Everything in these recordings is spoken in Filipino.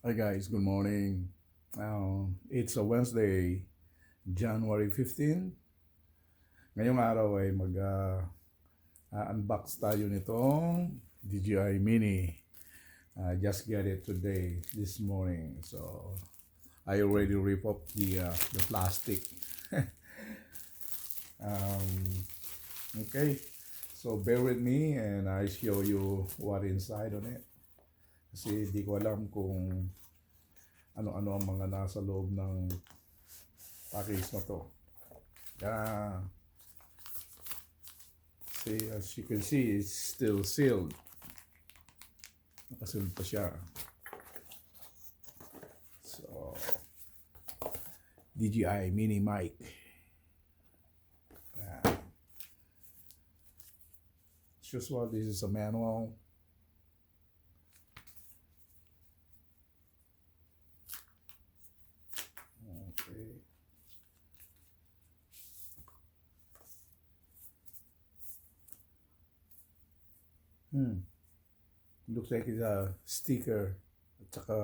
Hi guys, good morning. It's a Wednesday, January 15. Ngayong araw ay unbox tayo nitong DJI Mini. Just get it today, this morning. So I already rip up the plastic. um, okay, so bear with me and I show you what inside on it. Kasi di ko alam kung ano-ano ang mga nasa loob ng package na to. See, as you can see, it's still sealed. Nakasealed pa siya. So, DJI Mini Mic. As usual, this is a manual. Okay. Looks like it's a sticker at saka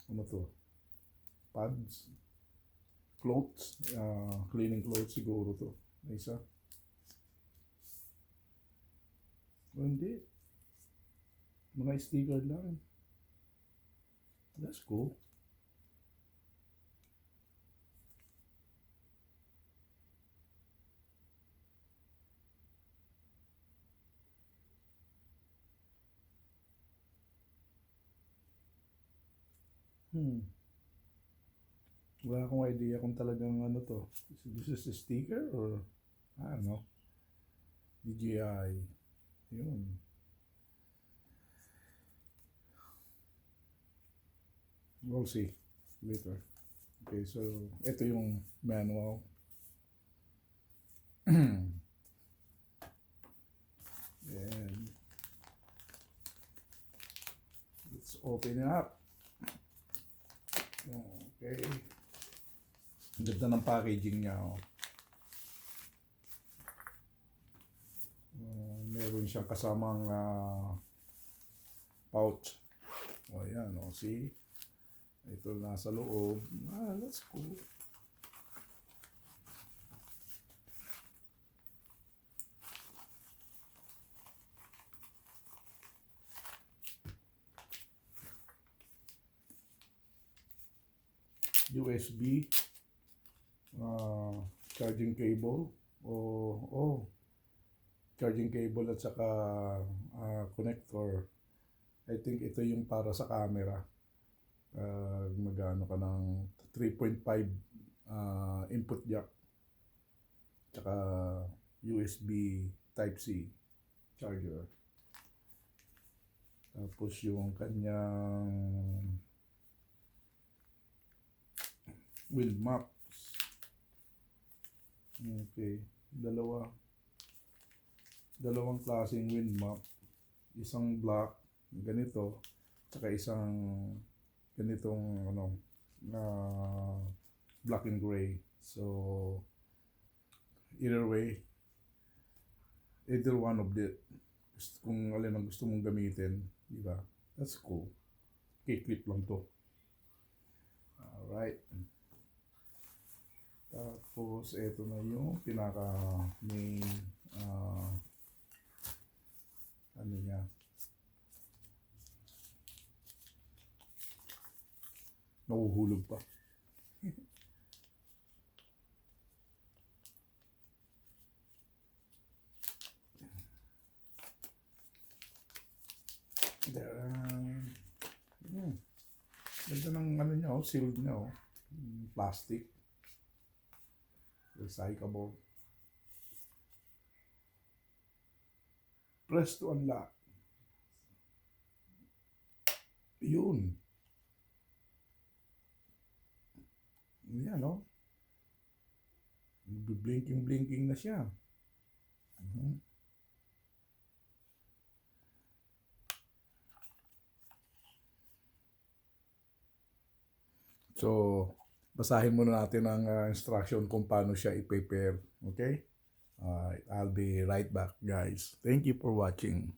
ano to? Pads. Clothes. Cleaning clothes siguro to. May isa. O hindi. Mga sticker lang. That's cool. Wala akong idea kung talagang ano to. This is a sticker or I don't know. DJI. Yun. We'll see later. Okay, so ito yung manual. And let's open it up. Okay. Ganda ng packaging niya. Meron siyang kasamang pouch. Ayan, see? Ito nasa loob. That's cool. USB charging cable charging cable at saka connector. I think ito yung para sa camera. Magano ka ng 3.5 input jack tsaka USB Type-C charger. Tapos yung kanyang wind maps. Okay, dalawang klaseng wind map. Isang black, ganito, tsaka isang ganitong black and gray. So either way, either one of the kung alin ang gusto mong gamitin, di ba? That's cool. Clip lang to. Alright. Tapos ito na yung pinaka main ano niya. Nahuhulog pa. Ganda ng ano niya, sealed niya, plastic. Recyclable. Press to unlock. Yun. Yan, no? Blinking na siya. So, basahin muna natin ang instruction kung paano siya i-prepare. Okay? I'll be right back, guys. Thank you for watching.